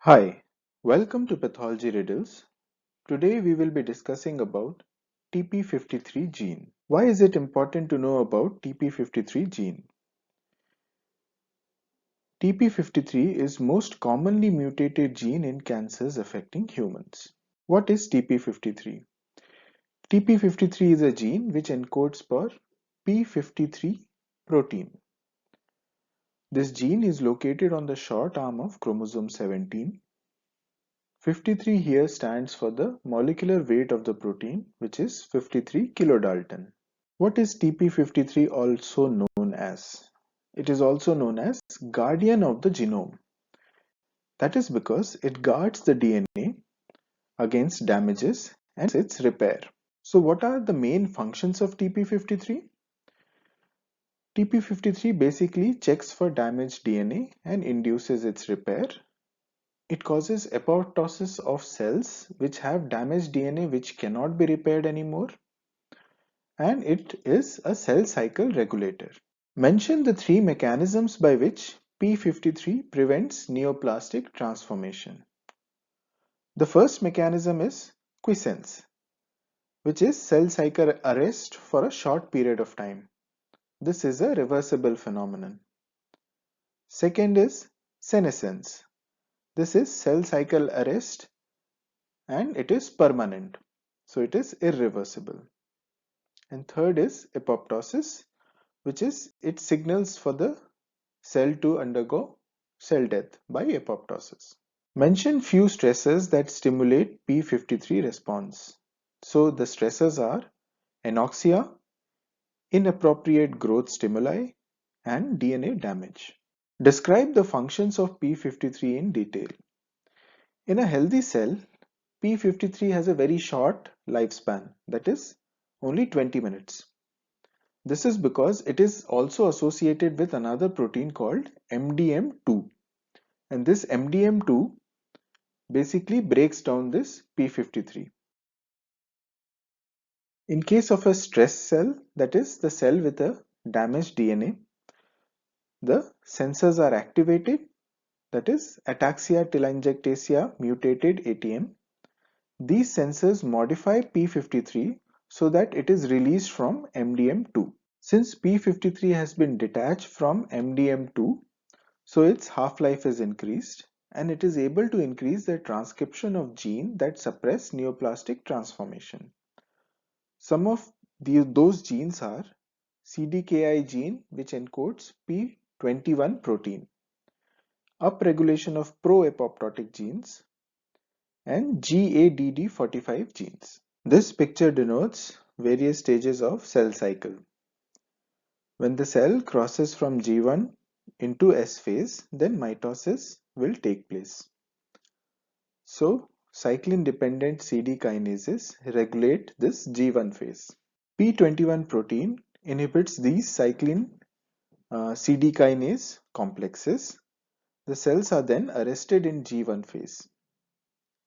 Hi, welcome to Pathology Riddles. Today we will be discussing about TP53 gene. Why is it important to know about TP53 gene? TP53 is most commonly mutated gene in cancers affecting humans. What is TP53? TP53 is a gene which encodes for p53 protein. This gene is located on the short arm of chromosome 17. 53 here stands for the molecular weight of the protein, which is 53 kilodalton. What is TP53 also known as? It is also known as guardian of the genome. That is because it guards the DNA against damages and its repair. So what are the main functions of TP53? TP53 basically checks for damaged DNA and induces its repair. It causes apoptosis of cells which have damaged DNA which cannot be repaired anymore, and it is a cell cycle regulator. Mention the three mechanisms by which p53 prevents neoplastic transformation. The first mechanism is quiescence, which is cell cycle arrest for a short period of time. This is a reversible phenomenon. Second is senescence. This is cell cycle arrest and it is permanent, so it is irreversible. And third is apoptosis, which is it signals for the cell to undergo cell death by apoptosis. Mention few stressors that stimulate p53 response. So the stressors are anoxia, inappropriate growth stimuli, and DNA damage. Describe the functions of p53 in detail. In a healthy cell, p53 has a very short lifespan, that is only 20 minutes. This is because it is also associated with another protein called MDM2, and this MDM2 basically breaks down this p53. In case of a stress cell, that is the cell with a damaged DNA, the sensors are activated, that is ataxia telangiectasia mutated ATM. These sensors modify p53 so that it is released from MDM2. Since p53 has been detached from MDM2, so its half-life is increased and it is able to increase the transcription of genes that suppress neoplastic transformation. Some of those genes are CDKI gene, which encodes p21 protein, upregulation of pro-apoptotic genes, and GADD45 genes. This picture denotes various stages of cell cycle. When the cell crosses from G1 into S phase, then mitosis will take place. So, cyclin-dependent CD kinases regulate this G1 phase. P21 protein inhibits these cyclin CD kinase complexes. The cells are then arrested in G1 phase.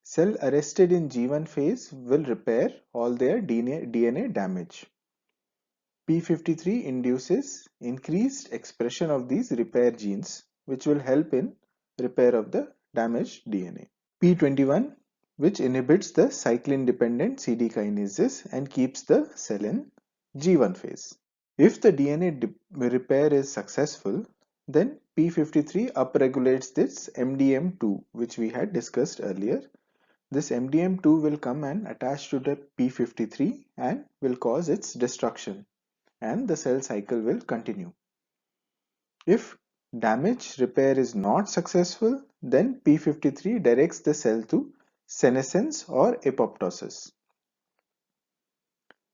Cell arrested in G1 phase will repair all their DNA damage. P53 induces increased expression of these repair genes, which will help in repair of the damaged DNA. P21, which inhibits the cyclin-dependent CD kinases and keeps the cell in G1 phase. If the DNA repair is successful, then p53 upregulates this MDM2, which we had discussed earlier. This MDM2 will come and attach to the p53 and will cause its destruction, and the cell cycle will continue. If damage repair is not successful, then p53 directs the cell to senescence or apoptosis.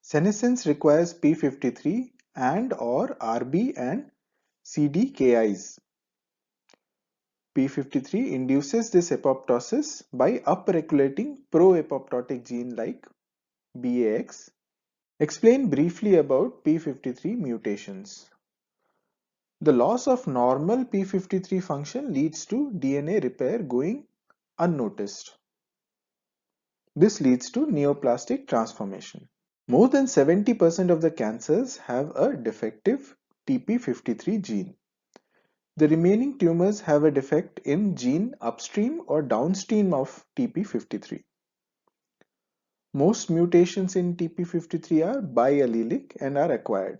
Senescence requires p53 and or RB and CDKIs. p53 induces this apoptosis by upregulating pro-apoptotic gene like BAX. Explain briefly about p53 mutations. The loss of normal p53 function leads to DNA repair going unnoticed. This leads to neoplastic transformation. More than 70% of the cancers have a defective TP53 gene. The remaining tumors have a defect in gene upstream or downstream of TP53. Most mutations in TP53 are biallelic and are acquired.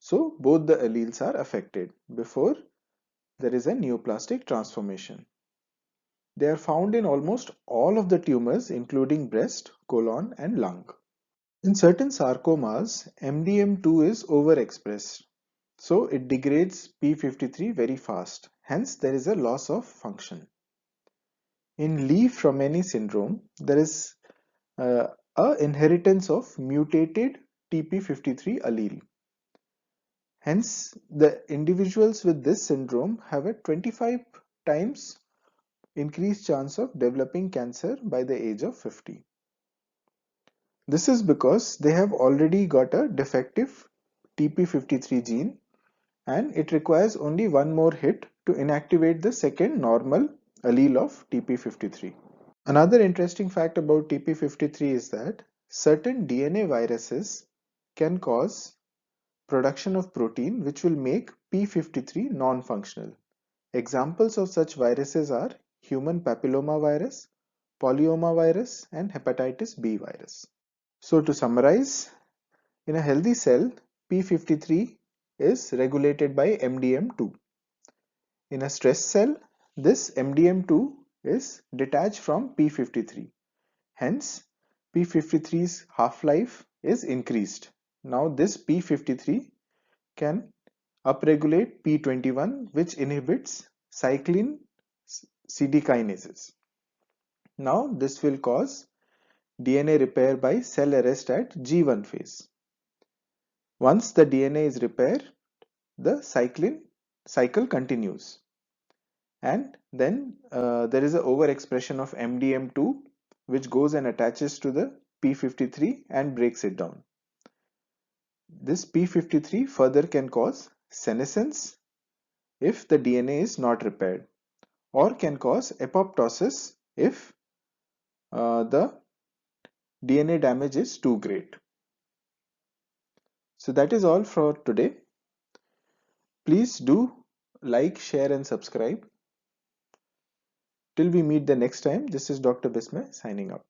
So both the alleles are affected before there is a neoplastic transformation. They are found in almost all of the tumors including breast, colon and lung. In certain sarcomas, MDM2 is overexpressed. So it degrades p53 very fast. Hence there is a loss of function. In Lee-Fraumeni syndrome, there is a inheritance of mutated TP53 allele. Hence, the individuals with this syndrome have a 25 times increased chance of developing cancer by the age of 50. This is because they have already got a defective TP53 gene and it requires only one more hit to inactivate the second normal allele of TP53. Another interesting fact about TP53 is that certain DNA viruses can cause production of protein which will make p53 non-functional. Examples of such viruses are human papilloma virus, polyoma virus, and hepatitis B virus. So to summarize, in a healthy cell, p53 is regulated by MDM2. In a stress cell, this MDM2 is detached from p53. Hence, p53's half-life is increased. Now this p53 can upregulate p21 which inhibits cyclin CD kinases. Now this will cause DNA repair by cell arrest at G1 phase. Once the DNA is repaired, the cycle continues. And then there is an overexpression of MDM2 which goes and attaches to the p53 and breaks it down. This p53 further can cause senescence if the DNA is not repaired, or can cause apoptosis if the DNA damage is too great. So that is all for today. Please do like, share and subscribe. Till we meet the next time, this is Dr. Bismay signing up.